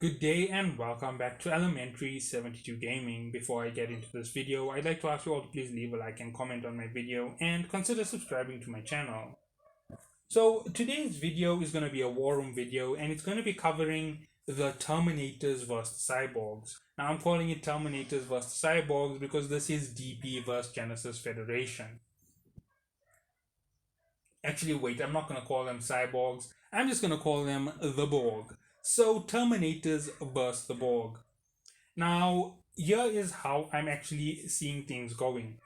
Good day and welcome back to Elementary 72 Gaming. Before I get into this video, I'd like to ask you all to please leave a like and comment on my video and consider subscribing to my channel. So today's video is going to be a Warroom video and it's going to be covering the Terminators versus Cyborgs. Now I'm calling it Terminators versus Cyborgs because this is DP versus Genesis Federation. Actually, wait, I'm not going to call them Cyborgs. I'm just going to call them the Borg. So Terminators versus the Borg. Now, here is how I'm actually seeing things going.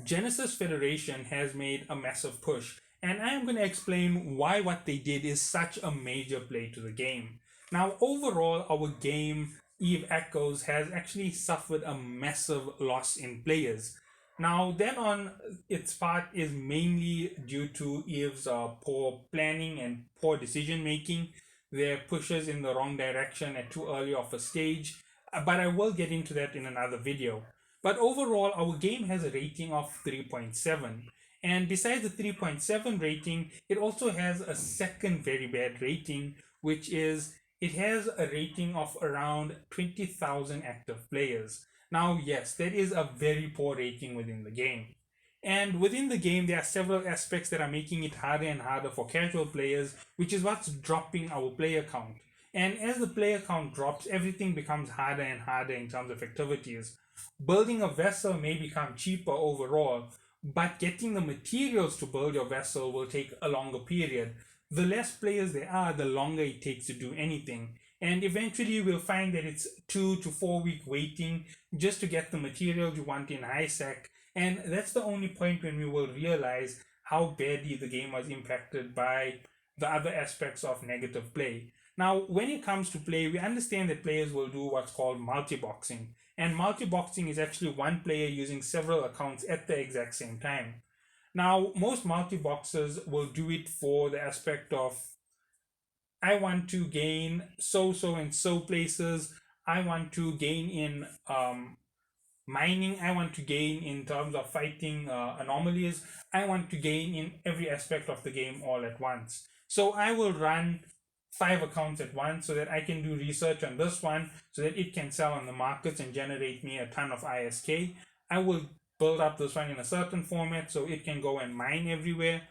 Genesis Federation has made a massive push, and I am going to explain why what they did is such a major play to the game. Now, overall, our game, Eve Echoes, has actually suffered a massive loss in players. Now, that on its part is mainly due to Eve's poor planning and poor decision making, their pushes in the wrong direction at too early of a stage, but I will get into that in another video. But overall, our game has a rating of 3.7. And besides the 3.7 rating, it also has a second very bad rating, which is it has a rating of around 20,000 active players. Now, yes, that is a very poor rating within the game. And within the game, there are several aspects that are making it harder and harder for casual players, which is what's dropping our player count. And as the player count drops, everything becomes harder and harder in terms of activities. Building a vessel may become cheaper overall, but getting the materials to build your vessel will take a longer period. The less players there are, the longer it takes to do anything. And eventually we'll find that it's 2 to 4 week waiting just to get the materials you want in HiSec. And that's the only point when we will realize how badly the game was impacted by the other aspects of negative play. Now, when it comes to play, we understand that players will do what's called multi-boxing. And multi-boxing is actually one player using several accounts at the exact same time. Now, most multi-boxers will do it for the aspect of, I want to gain so and so places. I want to gain in mining. I want to gain in terms of fighting anomalies. I want to gain in every aspect of the game all at once. So I will run 5 accounts at once so that I can do research on this one so that it can sell on the markets and generate me a ton of ISK. I will build up this one in a certain format so it can go and mine everywhere.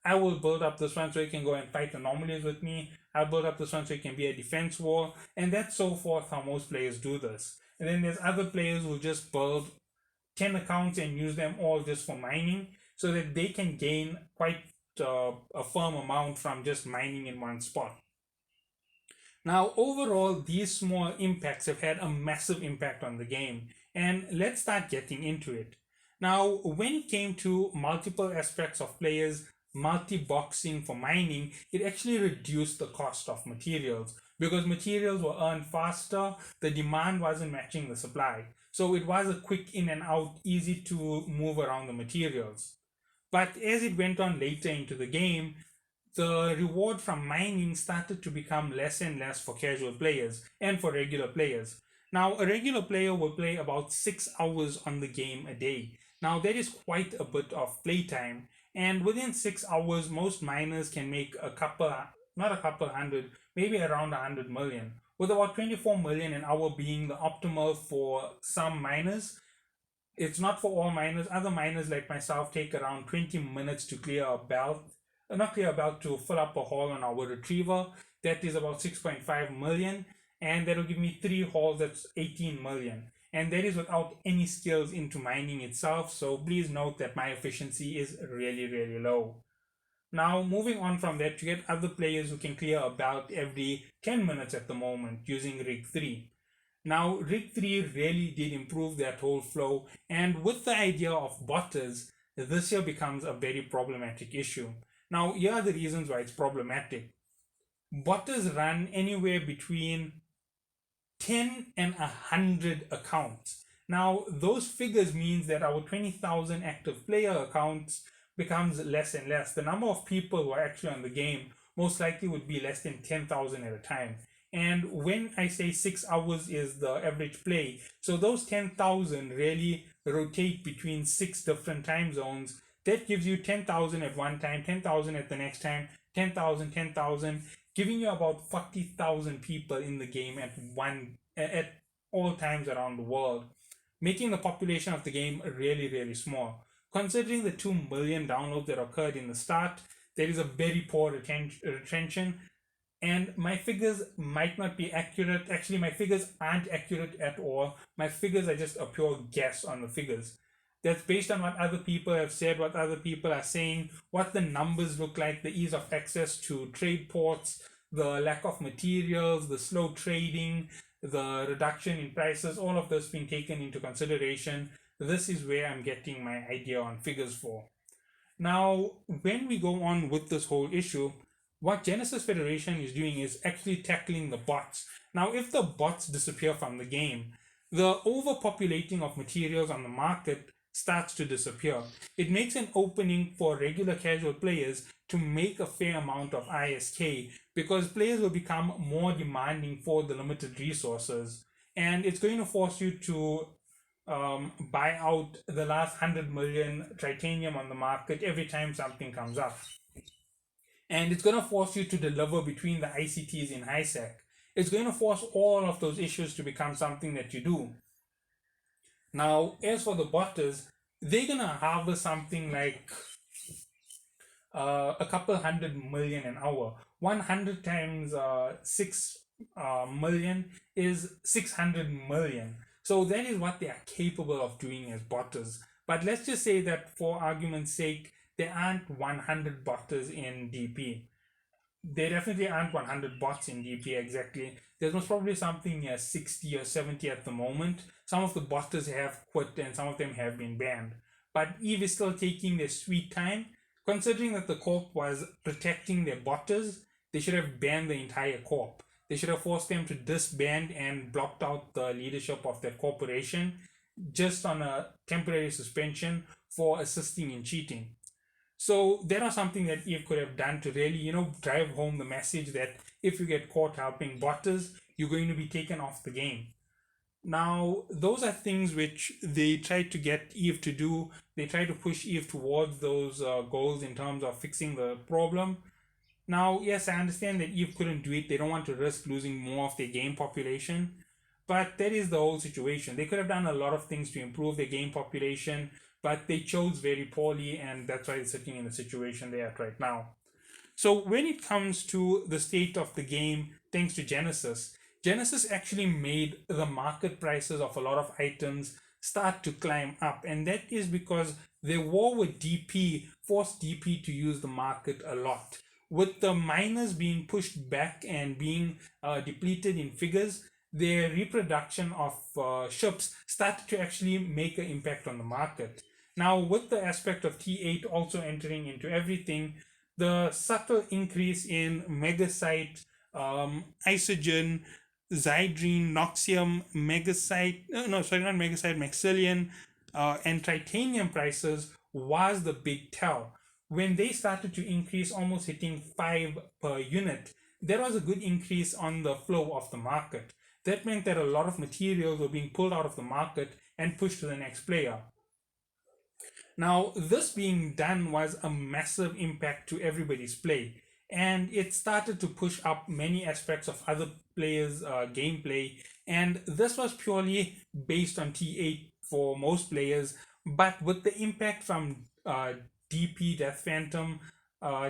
I will build up this one so it can go and fight anomalies with me. I'll build up this one so it can be a defense wall. And that's so forth how most players do this. And then there's other players who just build 10 accounts and use them all just for mining so that they can gain quite a firm amount from just mining in one spot. Now, overall, these small impacts have had a massive impact on the game. And let's start getting into it. Now, when it came to multiple aspects of players multi-boxing for mining, it actually reduced the cost of materials because materials were earned faster, the demand wasn't matching the supply. So it was a quick in and out, easy to move around the materials. But as it went on later into the game, the reward from mining started to become less and less for casual players and for regular players. Now, a regular player will play about 6 hours on the game a day. Now, that is quite a bit of playtime. And within 6 hours, most miners can make not a couple hundred, maybe around 100 million, with about 24 million an hour being the optimal for some miners. It's not for all miners. Other miners like myself take around 20 minutes to clear a belt, to fill up a hole on our retriever. That is about 6.5 million, and that'll give me 3 holes, that's 18 million. And that is without any skills into mining itself, so please note that my efficiency is really low. Now, moving on from that, you get other players who can clear a belt every 10 minutes at the moment using Rig 3. Now, Rig 3 really did improve that whole flow, and with the idea of botters, this here becomes a very problematic issue. Now, here are the reasons why it's problematic. Botters run anywhere between 10 and 100 accounts. Now, those figures means that our 20,000 active player accounts becomes less and less. The number of people who are actually on the game most likely would be less than 10,000 at a time. And when I say 6 hours is the average play, so those 10,000 really rotate between 6 different time zones. That gives you 10,000 at one time, 10,000 at the next time, 10,000, 10,000. giving you about 40,000 people in the game at all times around the world, making the population of the game really, really small. Considering the 2 million downloads that occurred in the start, there is a very poor retention, and my figures might not be accurate. Actually, my figures aren't accurate at all. My figures are just a pure guess on the figures. That's based on what other people have said, what other people are saying, what the numbers look like, the ease of access to trade ports, the lack of materials, the slow trading, the reduction in prices, all of this being taken into consideration. This is where I'm getting my idea on figures for. Now, when we go on with this whole issue, what Genesis Federation is doing is actually tackling the bots. Now, if the bots disappear from the game, the overpopulating of materials on the market starts to disappear. It makes an opening for regular casual players to make a fair amount of ISK, because players will become more demanding for the limited resources, and it's going to force you to buy out the last 100 million titanium on the market every time something comes up. And it's going to force you to deliver between the ICTs in HiSec. It's going to force all of those issues to become something that you do. Now, as for the botters, they're going to harvest something like a couple 100 million an hour. 100 times 6 million is 600 million. So that is what they are capable of doing as botters. But let's just say that for argument's sake, there aren't 100 botters in DP. There definitely aren't 100 bots in DP exactly. There's most probably something near 60 or 70 at the moment. Some of the botters have quit and some of them have been banned. But EVE is still taking their sweet time. Considering that the corp was protecting their botters, they should have banned the entire corp. They should have forced them to disband and blocked out the leadership of that corporation just on a temporary suspension for assisting in cheating. So that was something that EVE could have done to really, drive home the message that if you get caught helping botters, you're going to be taken off the game. Now, those are things which they try to get EVE to do. They try to push EVE towards those goals in terms of fixing the problem. Now, yes, I understand that EVE couldn't do it. They don't want to risk losing more of their game population. But that is the whole situation. They could have done a lot of things to improve their game population, but they chose very poorly, and that's why they're sitting in the situation they're at right now. So when it comes to the state of the game, thanks to Genesis, Genesis actually made the market prices of a lot of items start to climb up, and that is because their war with DP forced DP to use the market a lot. With the miners being pushed back and being depleted in figures, their reproduction of ships started to actually make an impact on the market. Now, with the aspect of T8 also entering into everything, the subtle increase in megasite, isogen, zydrine, noxium, maxillion, and titanium prices was the big tell. When they started to increase, almost hitting 5 per unit, there was a good increase on the flow of the market. That meant that a lot of materials were being pulled out of the market and pushed to the next player. Now, this being done was a massive impact to everybody's play, and it started to push up many aspects of other players' gameplay, and this was purely based on T8 for most players, but with the impact from DP Death Phantom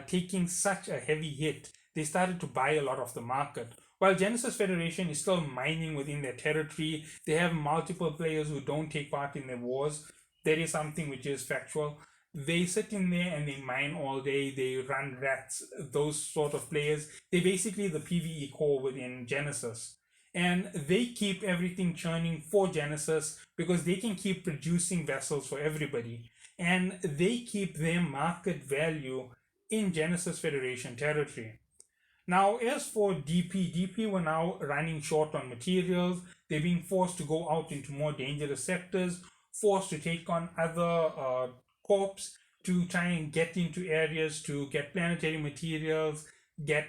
taking such a heavy hit, they started to buy a lot of the market. While Genesis Federation is still mining within their territory, they have multiple players who don't take part in their wars. There is something which is factual. They sit in there and they mine all day, they run rats, those sort of players. They're basically the PvE core within Genesis. And they keep everything churning for Genesis because they can keep producing vessels for everybody. And they keep their market value in Genesis Federation territory. Now, as for DP were now running short on materials. They're being forced to go out into more dangerous sectors, forced to take on other corps to try and get into areas to get planetary materials, get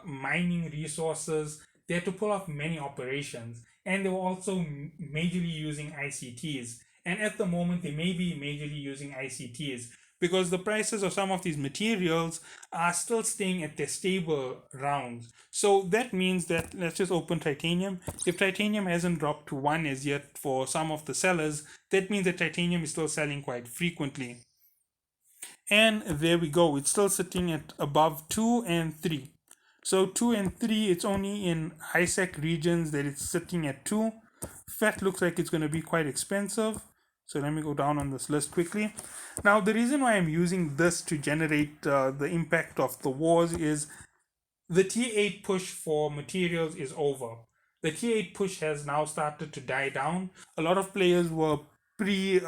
mining resources. They had to pull off many operations, and they were also majorly using ICTs. And at the moment, they may be majorly using ICTs, because the prices of some of these materials are still staying at their stable rounds. So that means that, let's just open titanium. If titanium hasn't dropped to 1 as yet for some of the sellers, that means that titanium is still selling quite frequently. And there we go, it's still sitting at above 2 and 3. So 2 and 3, it's only in high sec regions that it's sitting at 2. Fat looks like it's going to be quite expensive. So let me go down on this list quickly. Now, the reason why I'm using this to generate the impact of the wars is the T8 push for materials is over. The T8 push has now started to die down. A lot of players were pre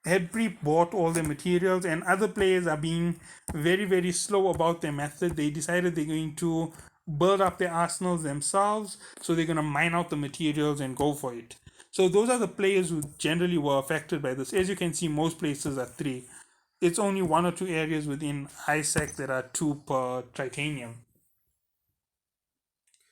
had pre-bought all their materials, and other players are being very slow about their method. They decided they're going to build up their arsenals themselves, so they're going to mine out the materials and go for it. So those are the players who generally were affected by this. As you can see, most places are 3. It's only 1 or 2 areas within high sec that are 2 per titanium.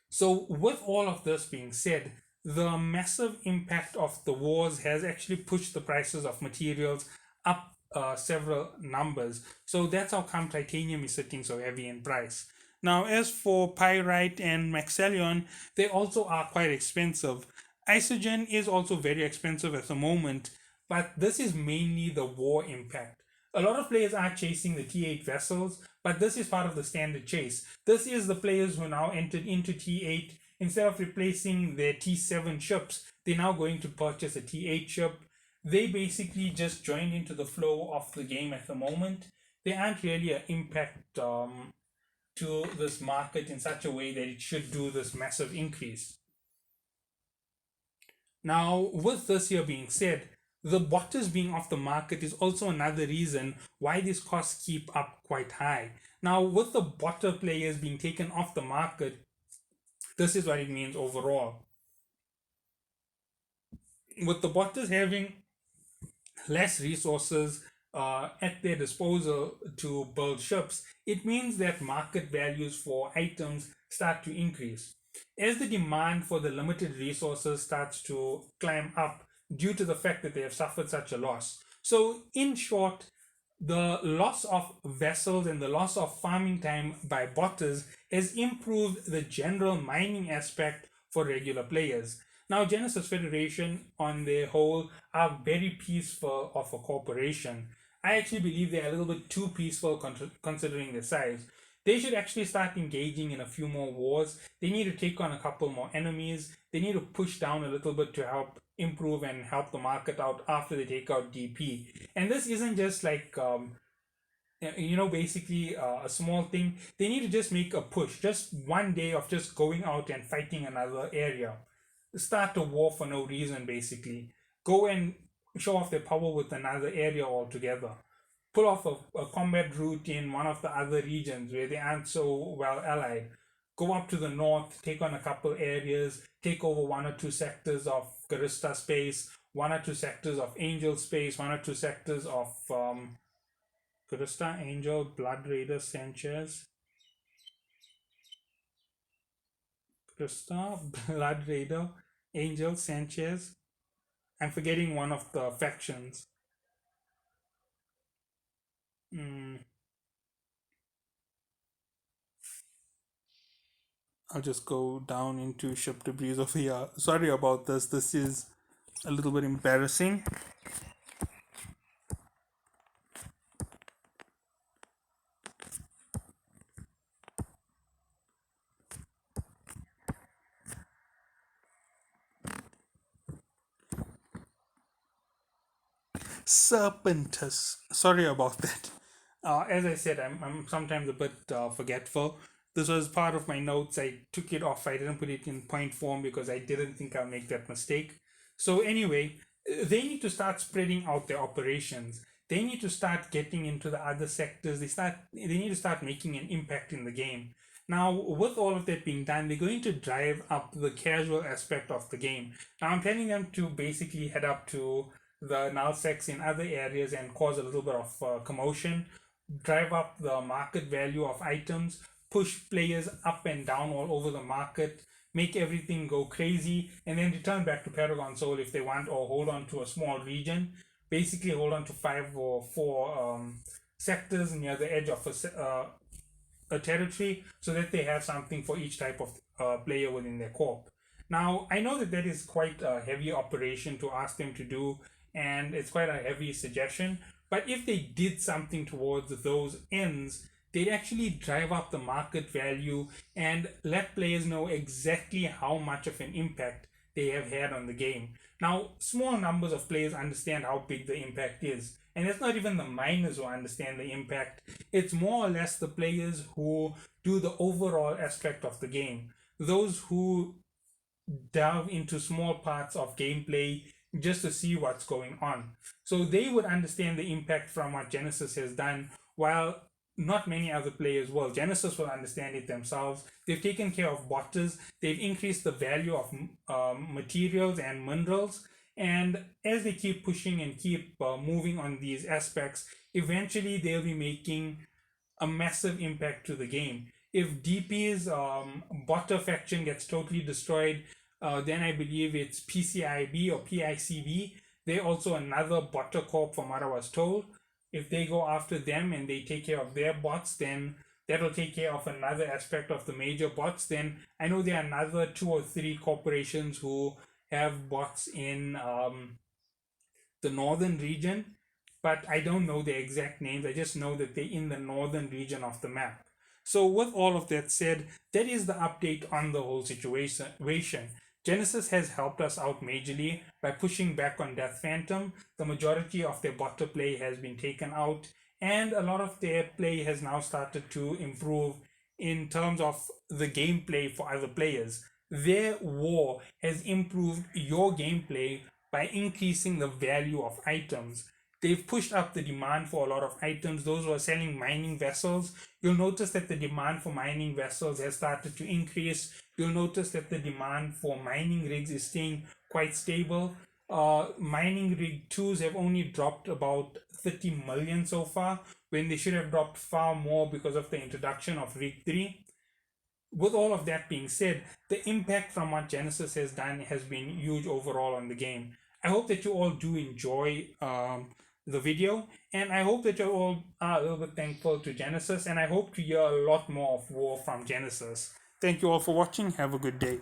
So, with all of this being said, the massive impact of the wars has actually pushed the prices of materials up several numbers. So, that's how come titanium is sitting so heavy in price. Now, as for pyrite and maxelion, they also are quite expensive. Isogen is also very expensive at the moment, but this is mainly the war impact. A lot of players are chasing the T8 vessels, but this is part of the standard chase. This is the players who now entered into T8. Instead of replacing their T7 ships, they're now going to purchase a T8 ship. They basically just joined into the flow of the game at the moment. They aren't really an impact to this market in such a way that it should do this massive increase. Now, with this here being said, the botters being off the market is also another reason why these costs keep up quite high. Now, with the botter players being taken off the market, this is what it means overall. With the botters having less resources at their disposal to build ships, it means that market values for items start to increase. As the demand for the limited resources starts to climb up due to the fact that they have suffered such a loss. So, in short, the loss of vessels and the loss of farming time by botters has improved the general mining aspect for regular players. Now, Genesis Federation, on their whole, are very peaceful of a corporation. I actually believe they're a little bit too peaceful considering their size. They should actually start engaging in a few more wars. They need to take on a couple more enemies. They need to push down a little bit to help improve and help the market out after they take out DP. And this isn't just like basically a small thing. They need to just make a push, just one day of just going out and fighting another area. Start a war for no reason, basically. Go and show off their power with another area altogether. Pull off a combat route in one of the other regions where they aren't so well allied. Go up to the north, take on a couple areas, take over 1 or 2 sectors of Garista space, 1 or 2 sectors of Angel space, 1 or 2 sectors of Garista, Angel, Blood Raider, Sanchez. Garista, Blood Raider, Angel, Sanchez. I'm forgetting one of the factions. I'll just go down into ship debris over here. Sorry about this. This is a little bit embarrassing. Serpentus. Sorry about that. As I said, I'm sometimes a bit forgetful. This was part of my notes. I took it off. I didn't put it in point form because I didn't think I'll make that mistake. So anyway, they need to start spreading out their operations. They need to start getting into the other sectors. They need to start making an impact in the game. Now, with all of that being done, they're going to drive up the casual aspect of the game. Now, I'm telling them to basically head up to the null sex in other areas and cause a little bit of commotion, drive up the market value of items, push players up and down all over the market, make everything go crazy, and then return back to Paragon Soul if they want, or hold on to a small region. basically hold on to 5 or 4 sectors near the edge of a territory so that they have something for each type of player within their corp. Now, I know that that is quite a heavy operation to ask them to do, and it's quite a heavy suggestion. But if they did something towards those ends, they'd actually drive up the market value and let players know exactly how much of an impact they have had on the game. Now, small numbers of players understand how big the impact is. And it's not even the miners who understand the impact. It's more or less the players who do the overall aspect of the game. Those who delve into small parts of gameplay just to see what's going on. So they would understand the impact from what Genesis has done, while not many other players will. Genesis will understand it themselves. They've taken care of botters. They've increased the value of materials and minerals. And as they keep pushing and keep moving on these aspects, eventually they'll be making a massive impact to the game. If DP's botter faction gets totally destroyed, then I believe it's PCIB or PICB. They're also another botter corp from what I was told. If they go after them and they take care of their bots, then that'll take care of another aspect of the major bots. Then I know there are another 2 or 3 corporations who have bots in the northern region, but I don't know the exact names. I just know that they're in the northern region of the map. So with all of that said, that is the update on the whole situation. Genesis has helped us out majorly by pushing back on Death Phantom. The majority of their botter play has been taken out, and a lot of their play has now started to improve in terms of the gameplay for other players. Their war has improved your gameplay by increasing the value of items. They've pushed up the demand for a lot of items. Those who are selling mining vessels, you'll notice that the demand for mining vessels has started to increase. You'll notice that the demand for mining rigs is staying quite stable. Mining rig 2s have only dropped about 30 million so far, when they should have dropped far more because of the introduction of rig 3. With all of that being said, the impact from what Genesis has done has been huge overall on the game. I hope that you all do enjoy the video, and I hope that you all are a little bit thankful to Genesis, and I hope to hear a lot more of War from Genesis. Thank you all for watching. Have a good day.